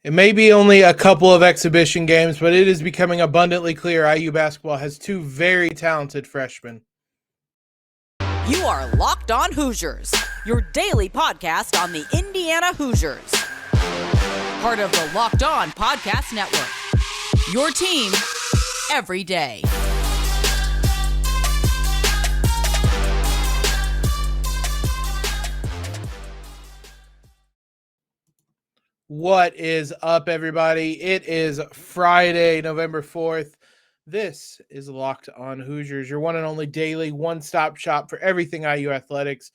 It may be only a couple of exhibition games, but it is becoming abundantly clear IU basketball has two very talented freshmen. You are Locked On Hoosiers, your daily podcast on the Indiana Hoosiers. Part of the Locked On Podcast Network, your team every day. What is up, everybody? It is Friday, November 4th. This is Locked On Hoosiers, your one and only daily one-stop shop for everything IU athletics.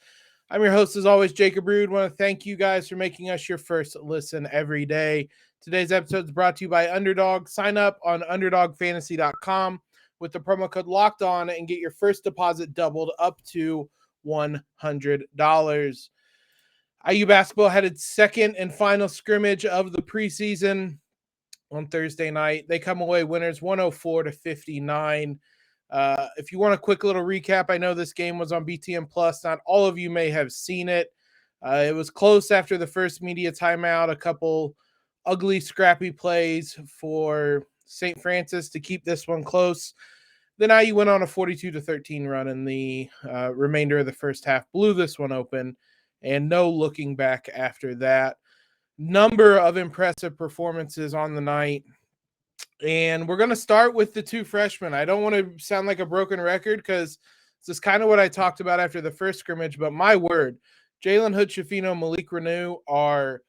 I'm your host, as always, Jacob Rude. I want to thank you guys for making us your first listen every day. Today's episode is brought to you by Underdog. Sign up on UnderdogFantasy.com with the promo code Locked On and get your first deposit doubled up to $100. IU basketball had its second and final scrimmage of the preseason on Thursday night. They come away winners 104-59. If you want a quick little recap, I know this game was on BTN Plus. Not all of you may have seen it. It was close after the first media timeout. A couple ugly, scrappy plays for St. Francis to keep this one close. Then IU went on a 42-13 run in the remainder of the first half, blew this one open, and no looking back after that. Number of impressive performances on the night. And we're going to start with the two freshmen. I don't want to sound like a broken record because this is kind of what I talked about after the first scrimmage, but my word, Jalen Hood-Schifino, Malik Reneau are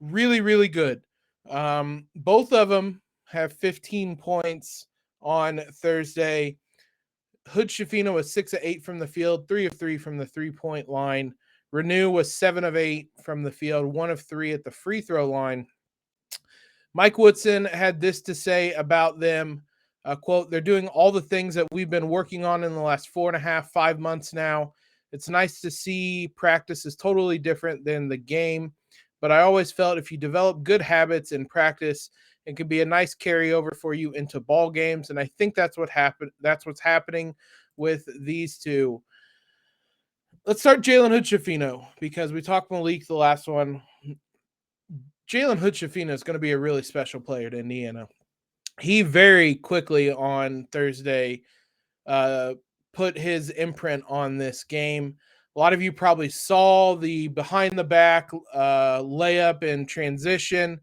really, really good. Both of them have 15 points on Thursday. HoodSchifino was 6 of 8 from the field, 3 of 3 from the three-point line. Reneau was 7 of 8 from the field, 1 of 3 at the free throw line. Mike Woodson had this to say about them, quote, "They're doing all the things that we've been working on in the last 4.5, 5 months now. It's nice to see practice is totally different than the game, but I always felt if you develop good habits in practice, it can be a nice carryover for you into ball games." And I think that's what happened. That's what's happening with these two. Let's start Jalen Hood-Schifino because we talked Malik the last one. Jalen Hood-Schifino is going to be a really special player to Indiana. He very quickly on Thursday put his imprint on this game. A lot of you probably saw the behind-the-back layup in transition.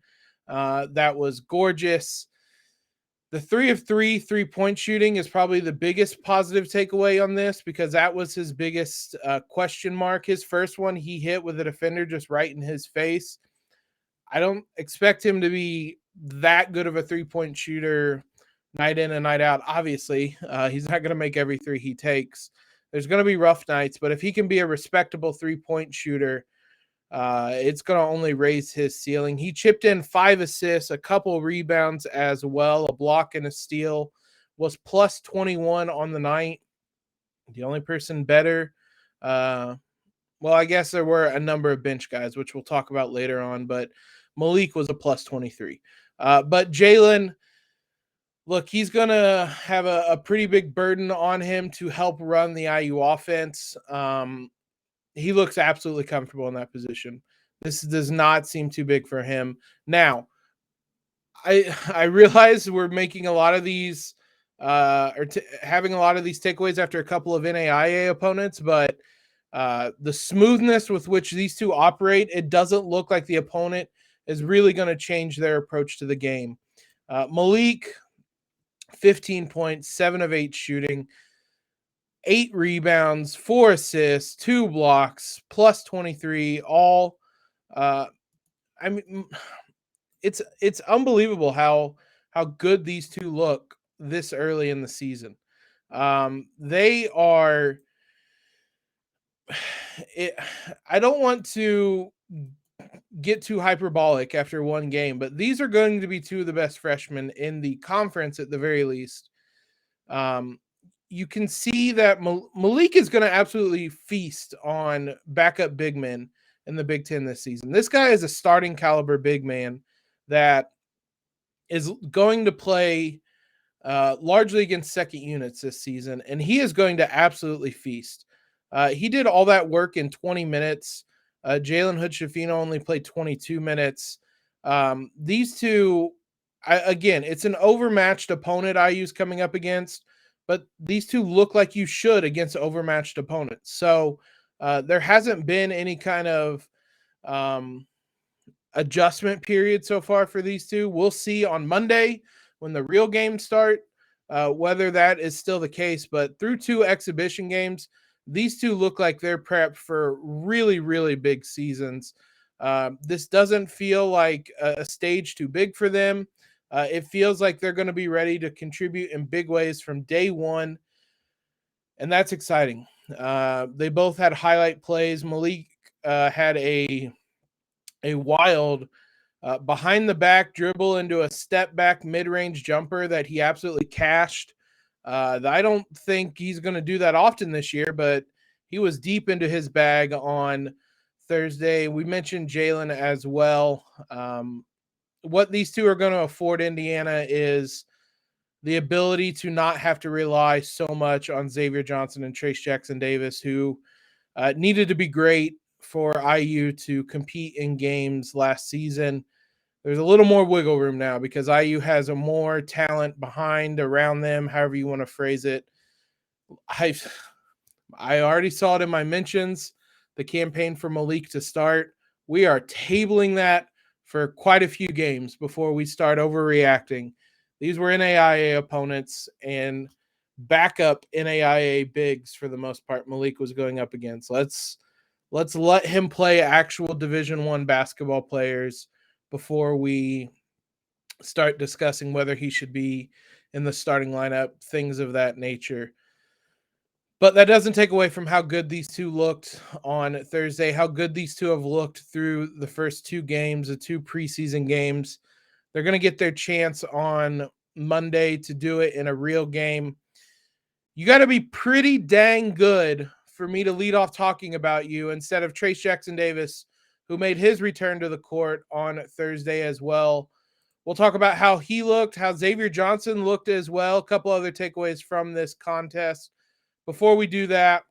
That was gorgeous. The 3 of 3 3-point shooting is probably the biggest positive takeaway on this because that was his biggest question mark. His first one he hit with a defender just right in his face. I don't expect him to be that good of a 3-point shooter night in and night out. Obviously, he's not going to make every three he takes. There's going to be rough nights, but if he can be a respectable 3-point shooter, it's going to only raise his ceiling. He chipped in 5 assists, a couple rebounds as well, a block and a steal, was plus 21 on the night. The only person better, well, I guess there were a number of bench guys, which we'll talk about later on, but Malik was a plus 23. But Jalen, look, he's going to have a pretty big burden on him to help run the IU offense. He looks absolutely comfortable in that position. This does not seem too big for him. Now, I realize we're making a lot of these having a lot of these takeaways after a couple of NAIA opponents, but the smoothness with which these two operate, it doesn't look like the opponent is really going to change their approach to the game. Malik, 15 points, 7 of 8 shooting, 8 rebounds, 4 assists, 2 blocks, plus 23, all. I mean, it's unbelievable how good these two look this early in the season. They are. I don't want to get too hyperbolic after one game, but these are going to be two of the best freshmen in the conference at the very least. You can see that Malik is going to absolutely feast on backup big men in the Big Ten this season. This guy is a starting caliber big man that is going to play largely against second units this season, and he is going to absolutely feast. He did all that work in 20 minutes. Jalen Hood-Schifino only played 22 minutes. These two, again, it's an overmatched opponent IU's coming up against, but these two look like you should against overmatched opponents. So there hasn't been any kind of adjustment period so far for these two. We'll see on Monday when the real games start whether that is still the case. But through 2 exhibition games, these two look like they're prepped for really, really big seasons. This doesn't feel like a stage too big for them. It feels like they're going to be ready to contribute in big ways from day one, and that's exciting. They both had highlight plays. Malik had a wild behind the back dribble into a step back mid-range jumper that he absolutely cashed. I don't think he's going to do that often this year, but he was deep into his bag on Thursday. We mentioned Jalen as well. What these two are going to afford Indiana is the ability to not have to rely so much on Xavier Johnson and Trayce Jackson-Davis, who needed to be great for IU to compete in games last season. There's a little more wiggle room now because IU has a more talent behind, around them, however you want to phrase it. I already saw it in my mentions, the campaign for Malik to start. We are tabling that for quite a few games before we start overreacting. These were NAIA opponents and backup NAIA bigs for the most part Malik was going up against. Let's let him play actual Division I basketball players before we start discussing whether he should be in the starting lineup, things of that nature. But that doesn't take away from how good these two looked on Thursday, how good these two have looked through the first 2 games, the 2 preseason games. They're going to get their chance on Monday to do it in a real game. You got to be pretty dang good for me to lead off talking about you instead of Trayce Jackson-Davis, who made his return to the court on Thursday as well. We'll talk about how he looked, how Xavier Johnson looked as well, a couple other takeaways from this contest. Before we do that,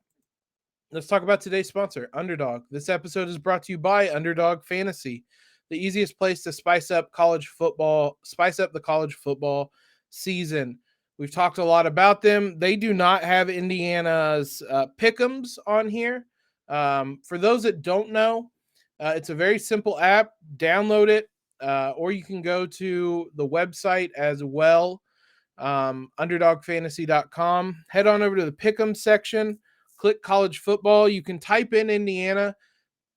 let's talk about today's sponsor, Underdog. This episode is brought to you by Underdog Fantasy, the easiest place to spice up the college football season. We've talked a lot about them. They do not have Indiana's pick'ems on here. For those that don't know, it's a very simple app. Download it, or you can go to the website as well, underdogfantasy.com. Head on over to the pick'em section, click college football. You can type in Indiana.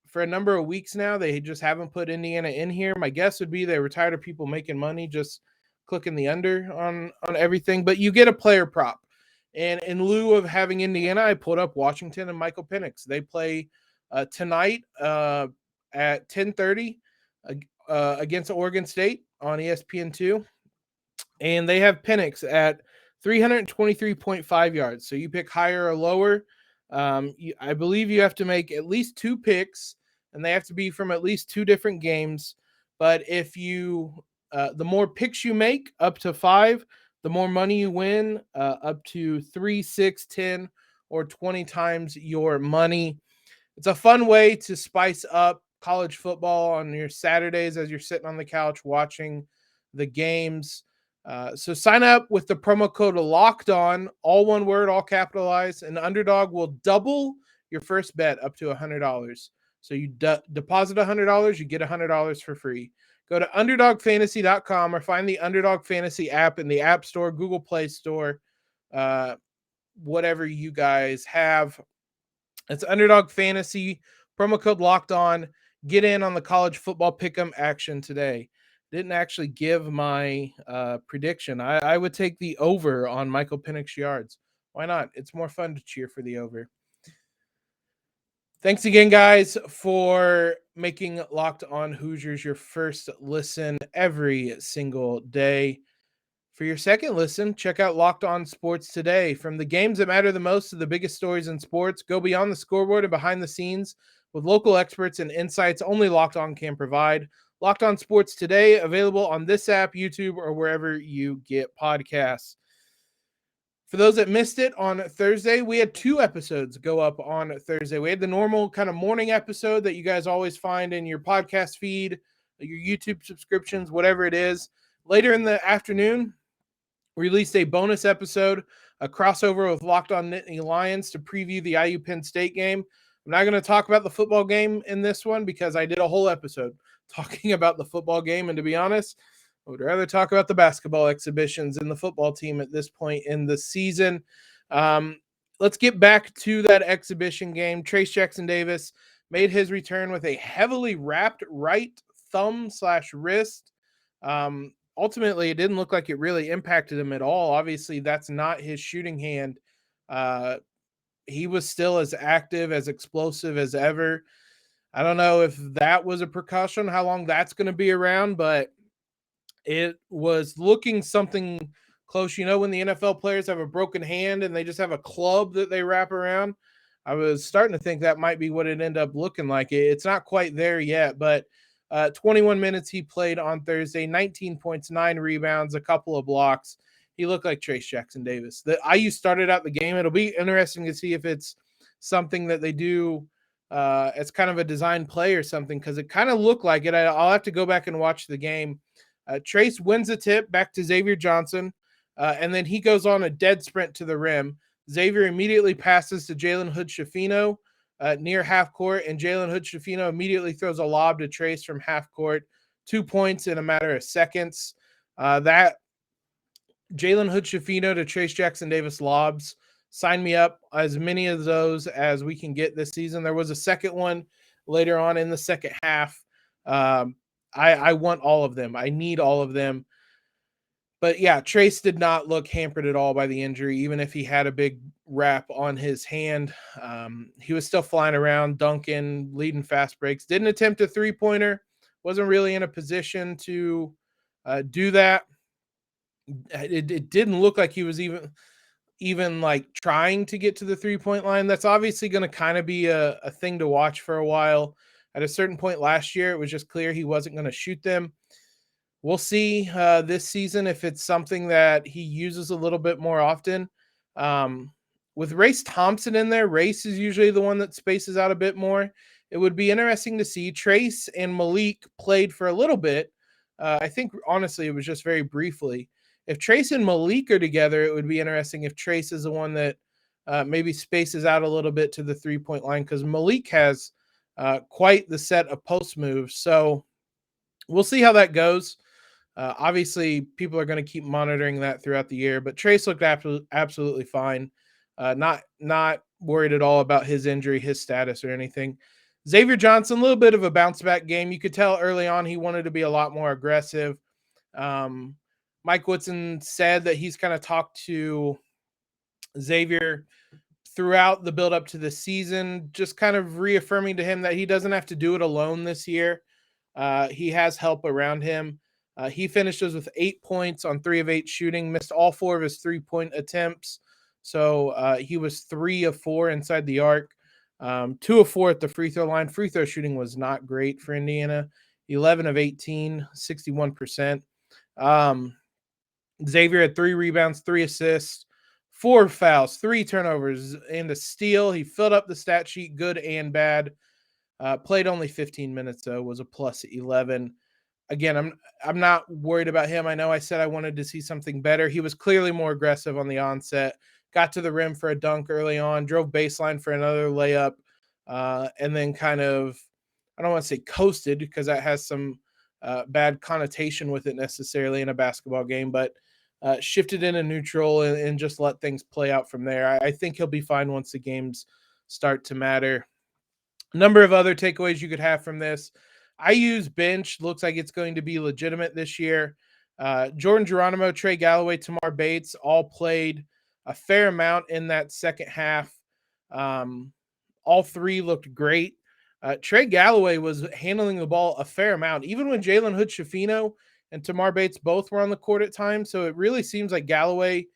For a number of weeks now, they just haven't put Indiana in here. My guess would be they were tired of people making money just clicking the under on everything, but you get a player prop. And in lieu of having Indiana, I pulled up Washington and Michael Penix. They play tonight at 10:30 against Oregon State on ESPN2. And they have Penix at 323.5 yards. So you pick higher or lower. I believe you have to make at least 2 picks, and they have to be from at least 2 different games. But if you the more picks you make, up to 5, the more money you win, up to 3, 6, 10, or 20 times your money. It's a fun way to spice up college football on your Saturdays as you're sitting on the couch watching the games. So sign up with the promo code LOCKEDON, all one word, all capitalized, and Underdog will double your first bet up to $100. So you deposit $100, you get $100 for free. Go to underdogfantasy.com or find the Underdog Fantasy app in the App Store, Google Play Store, whatever you guys have. It's Underdog Fantasy, promo code Locked On. Get in on the college football pick'em action today. Didn't actually give my prediction. I would take the over on Michael Penix yards. Why not? It's more fun to cheer for the over. Thanks again, guys, for making Locked On Hoosiers your first listen every single day. For your second listen, check out Locked On Sports Today. From the games that matter the most to the biggest stories in sports, go beyond the scoreboard and behind the scenes with local experts and insights only Locked On can provide. Locked On Sports Today, available on this app, YouTube, or wherever you get podcasts. For those that missed it, on Thursday, we had 2 episodes go up on Thursday. We had the normal kind of morning episode that you guys always find in your podcast feed, your YouTube subscriptions, whatever it is. Later in the afternoon, released a bonus episode, a crossover with Locked On Nittany Lions to preview the IU Penn State game. I'm not going to talk about the football game in this one because I did a whole episode talking about the football game. And to be honest, I would rather talk about the basketball exhibitions and the football team at this point in the season. Let's get back to that exhibition game. Trayce Jackson-Davis made his return with a heavily wrapped right thumb/wrist. Ultimately, it didn't look like it really impacted him at all. Obviously, that's not his shooting hand. He was still as active, as explosive as ever. I don't know if that was a precaution, how long that's going to be around, but it was looking something close. You know, when the NFL players have a broken hand and they just have a club that they wrap around, I was starting to think that might be what it ended up looking like. It's not quite there yet, but 21 minutes he played on Thursday, 19 points, 9 rebounds, a couple of blocks. He looked like Trayce Jackson-Davis. The IU started out the game. It'll be interesting to see if it's something that they do as kind of a design play or something, because it kind of looked like it. I'll have to go back and watch the game. Trayce wins a tip back to Xavier Johnson, and then he goes on a dead sprint to the rim. Xavier immediately passes to Jalen Hood-Schifino near half court, and Jalen HoodSchifino immediately throws a lob to Trayce from half court. 2 points in a matter of seconds. That Jalen HoodSchifino to Trayce Jackson-Davis lobs. Sign me up. As many of those as we can get this season. There was a second one later on in the second half. I want all of them. I need all of them. But yeah, Trayce did not look hampered at all by the injury, even if he had a big wrap on his hand. He was still flying around, dunking, leading fast breaks. Didn't attempt a three-pointer. Wasn't really in a position to do that. It didn't look like he was even like trying to get to the three-point line. That's obviously going to kind of be a thing to watch for a while. At a certain point last year, it was just clear he wasn't going to shoot them. We'll see this season if it's something that he uses a little bit more often. With Race Thompson in there, Race is usually the one that spaces out a bit more. It would be interesting to see. Trayce and Malik played for a little bit. I think, honestly, it was just very briefly. If Trayce and Malik are together, it would be interesting if Trayce is the one that maybe spaces out a little bit to the three-point line, because Malik has quite the set of post moves. So we'll see how that goes. Obviously, people are going to keep monitoring that throughout the year, but Trayce looked absolutely fine. Not worried at all about his injury, his status, or anything. Xavier Johnson, a little bit of a bounce-back game. You could tell early on he wanted to be a lot more aggressive. Mike Woodson said that he's kind of talked to Xavier throughout the build-up to the season, just kind of reaffirming to him that he doesn't have to do it alone this year. He has help around him. He finishes with 8 points on 3 of 8 shooting, missed all 4 of his three-point attempts. So he was 3 of 4 inside the arc, 2 of 4 at the free throw line. Free throw shooting was not great for Indiana. 11 of 18, 61%. Xavier had 3 rebounds, 3 assists, 4 fouls, 3 turnovers, and a steal. He filled up the stat sheet, good and bad. Played only 15 minutes, though, was a plus 11. Again, I'm not worried about him. I know I said I wanted to see something better. He was clearly more aggressive on the onset, got to the rim for a dunk early on, drove baseline for another layup, and then kind of, I don't want to say coasted because that has some bad connotation with it necessarily in a basketball game, but shifted into neutral and just let things play out from there. I think he'll be fine once the games start to matter. A number of other takeaways you could have from this. IU's bench looks like it's going to be legitimate this year. Jordan Geronimo, Trey, Galloway, Tamar Bates all played a fair amount in that second half. All 3 looked great. Trey Galloway was handling the ball a fair amount, even when Jalen Hood-Schifino and Tamar Bates both were on the court at times. So it really seems like Galloway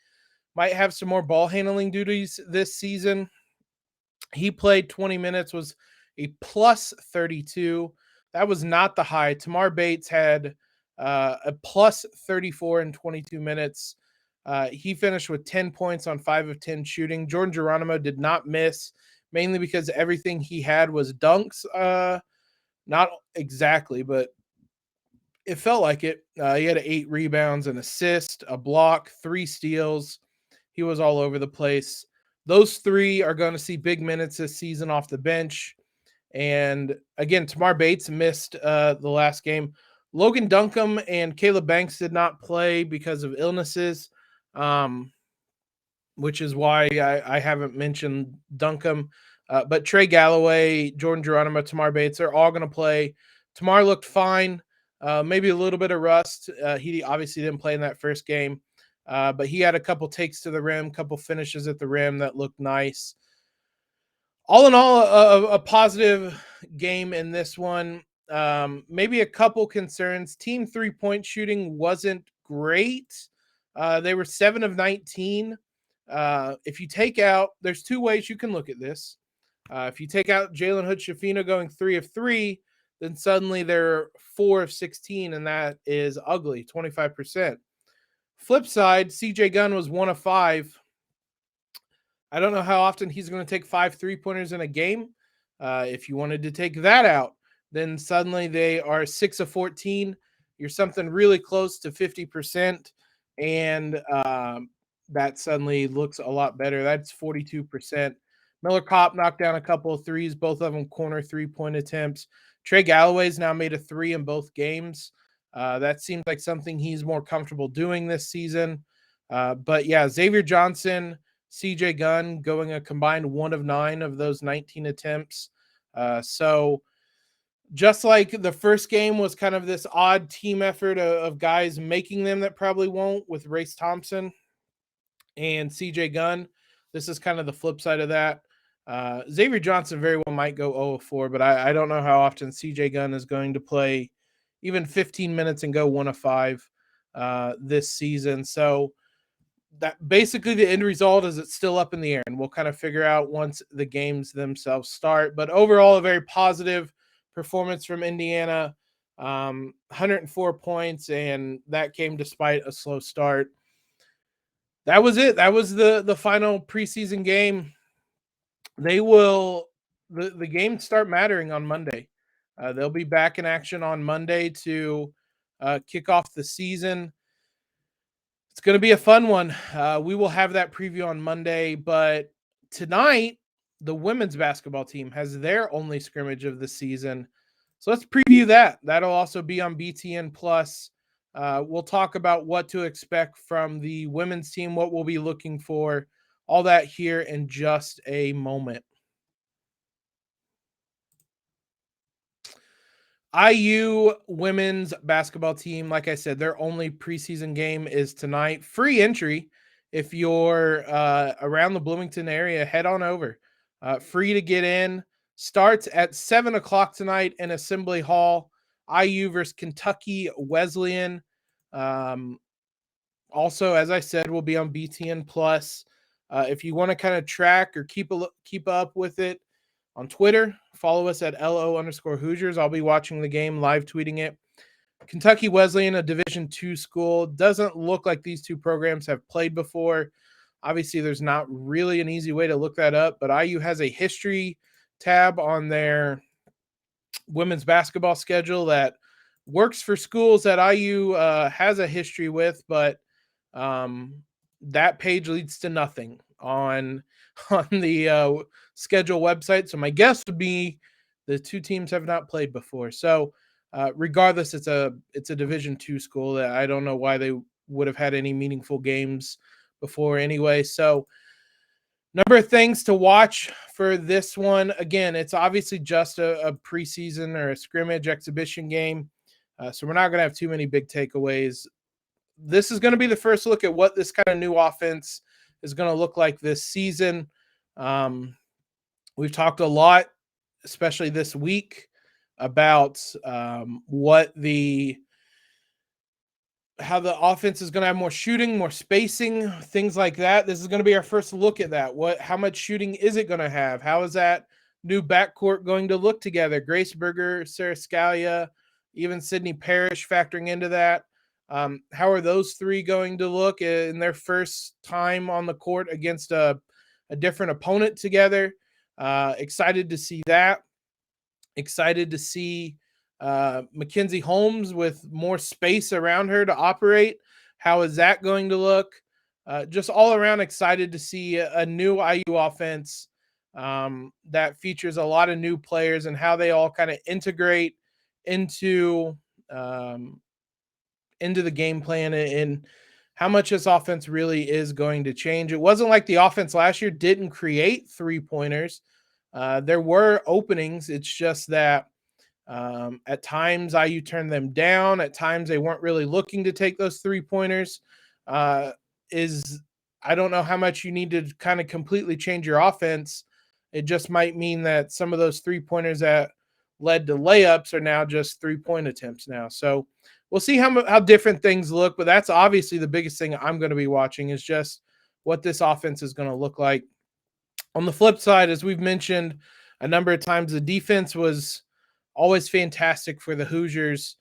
might have some more ball handling duties this season. He played 20 minutes, was a plus 32. That was not the high. Tamar Bates had a plus 34 in 22 minutes. He finished with 10 points on 5 of 10 shooting. Jordan Geronimo did not miss, mainly because everything he had was dunks. Not exactly, but It felt like it. He had 8 rebounds, an assist, a block, 3 steals. He was all over the place. Those 3 are going to see big minutes this season off the bench. And again, Tamar Bates missed the last game. Logan Duncombe and Caleb Banks did not play because of illnesses, which is why I haven't mentioned Duncombe. But Trey, Galloway, Jordan Geronimo, Tamar Bates are all going to play. Tamar looked fine, maybe a little bit of rust. He obviously didn't play in that first game, but he had a couple takes to the rim, couple finishes at the rim that looked nice. All in all, a positive game in this one. Maybe a couple concerns. Team 3-point shooting wasn't great. They were 7 of 19. If you take out, there's 2 ways you can look at this. If you take out Jalen Hood-Schifino going 3 of 3, then suddenly they're 4 of 16, and that is ugly, 25%. Flip side, CJ Gunn was 1 of 5. I don't know how often he's going to take 5 3-pointers in a game. If you wanted to take that out, then suddenly they are 6 of 14. You're something really close to 50%, and that suddenly looks a lot better. That's 42%. Miller Kopp knocked down a couple of threes, both of them corner 3-point attempts. Trey Galloway's now made a 3 in both games. That seems like something he's more comfortable doing this season. But yeah, Xavier Johnson, CJ Gunn going a combined 1 of 9 of those 19 attempts. So just like the first game was kind of this odd team effort of guys making them that probably won't, with Race Thompson and CJ Gunn, this is kind of the flip side of that. Xavier Johnson very well might go 0 of 4, but I don't know how often CJ Gunn is going to play even 15 minutes and go 1 of 5 this season. So that basically the end result is it's still up in the air, and we'll kind of figure out once the games themselves start. But overall, a very positive performance from Indiana, 104 points, and that came despite a slow start. That was it. That was the final preseason game. The games start mattering on Monday. They'll be back in action on Monday to kick off the season. It's going to be a fun one. We will have that preview on Monday, but tonight, the women's basketball team has their only scrimmage of the season. So let's preview that. That'll also be on BTN Plus. We'll talk about what to expect from the women's team, what we'll be looking for, all that here in just a moment. IU women's basketball team, like I said, their only preseason game is tonight. Free entry. If you're around the Bloomington area, head on over. Free to get in. Starts at 7 o'clock tonight in Assembly Hall. IU versus Kentucky Wesleyan. Also, as I said, will be on BTN Plus. If you want to kind of track or keep up with it on Twitter, follow us at LO_Hoosiers. I'll be watching the game, live tweeting it. Kentucky Wesleyan, a Division II school. Doesn't look like these two programs have played before. Obviously, there's not really an easy way to look that up, but IU has a history tab on their women's basketball schedule that works for schools that IU has a history with, but that page leads to nothing on the schedule website. So my guess would be the two teams have not played before. So regardless, it's a Division II school that I don't know why they would have had any meaningful games before anyway. So number of things to watch for this one. Again, it's obviously just a preseason or a scrimmage exhibition game. So we're not going to have too many big takeaways. This is going to be the first look at what this kind of new offense is going to look like this season. We've talked a lot, especially this week, about how the offense is going to have more shooting, more spacing, things like that. This is going to be our first look at that. How much shooting is it going to have? How is that new backcourt going to look together? Grace Berger, Sarah Scalia, even Sydney Parrish factoring into that. How are those three going to look in their first time on the court against a different opponent together? Excited to see that. Excited to see Mackenzie Holmes with more space around her to operate. How is that going to look? Just all around excited to see a new IU offense that features a lot of new players and how they all kind of integrate into the game plan and how much this offense really is going to change. It wasn't like the offense last year didn't create 3-pointers. There were openings. It's just that at times IU turned them down. At times they weren't really looking to take those 3-pointers. I don't know how much you need to kind of completely change your offense. It just might mean that some of those 3-pointers that led to layups are now just 3-point attempts now. So we'll see how different things look, but that's obviously the biggest thing I'm going to be watching is just what this offense is going to look like. On the flip side, as we've mentioned a number of times, the defense was always fantastic for the Hoosiers.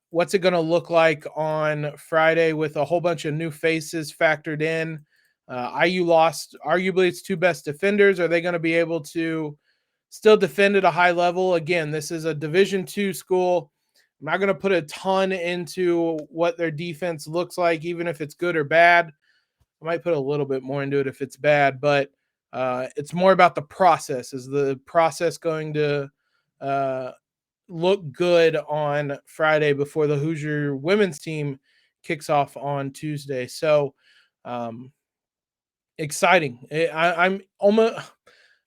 What's it going to look like on Friday with a whole bunch of new faces factored in? IU lost arguably its 2 best defenders. Are they going to be able to still defend at a high level? Again, this is a Division II school. I'm not going to put a ton into what their defense looks like, even if it's good or bad. I might put a little bit more into it if it's bad, but it's more about the process. Is the process going to look good on Friday before the Hoosier women's team kicks off on Tuesday? So exciting.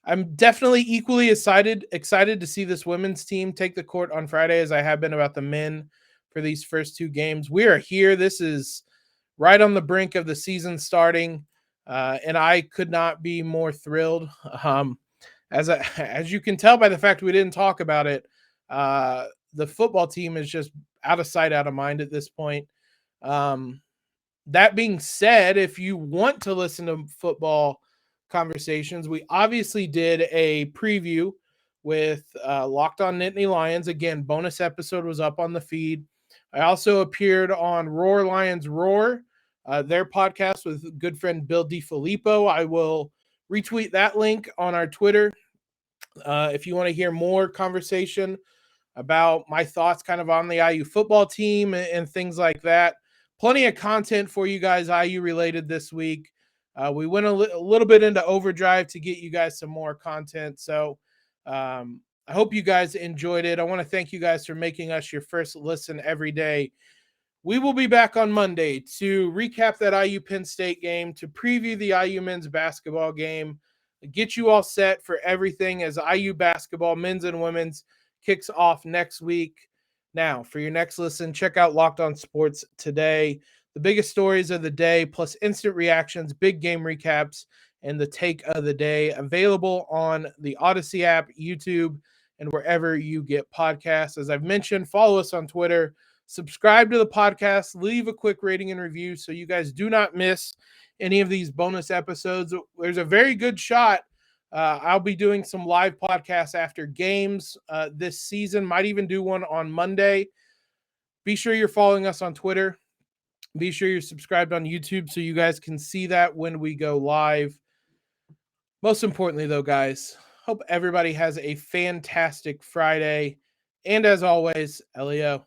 I'm definitely equally excited to see this women's team take the court on Friday as I have been about the men for these first 2 games. We are here. This is right on the brink of the season starting, and I could not be more thrilled. As you can tell by the fact we didn't talk about it, the football team is just out of sight, out of mind at this point. That being said, if you want to listen to football conversations, we obviously did a preview with Locked On Nittany Lions. Again, bonus episode was up on the feed. I also appeared on Roar Lions Roar, their podcast with good friend Bill DiFilippo. I will retweet that link on our Twitter if you want to hear more conversation about my thoughts kind of on the IU football team and things like that. Plenty of content for you guys IU related this week. We went a little bit into overdrive to get you guys some more content. So I hope you guys enjoyed it. I want to thank you guys for making us your first listen every day. We will be back on Monday to recap that IU Penn State game, to preview the IU men's basketball game, get you all set for everything as IU basketball, men's and women's, kicks off next week. Now, for your next listen, check out Locked On Sports Today. The biggest stories of the day, plus instant reactions, big game recaps, and the take of the day, available on the Odyssey app, YouTube, and wherever you get podcasts. As I've mentioned, follow us on Twitter, subscribe to the podcast, leave a quick rating and review so you guys do not miss any of these bonus episodes. There's a very good shot I'll be doing some live podcasts after games this season. Might even do one on Monday. Be sure you're following us on Twitter. Be sure you're subscribed on YouTube so you guys can see that when we go live. Most importantly, though, guys, hope everybody has a fantastic Friday. And as always, LEO.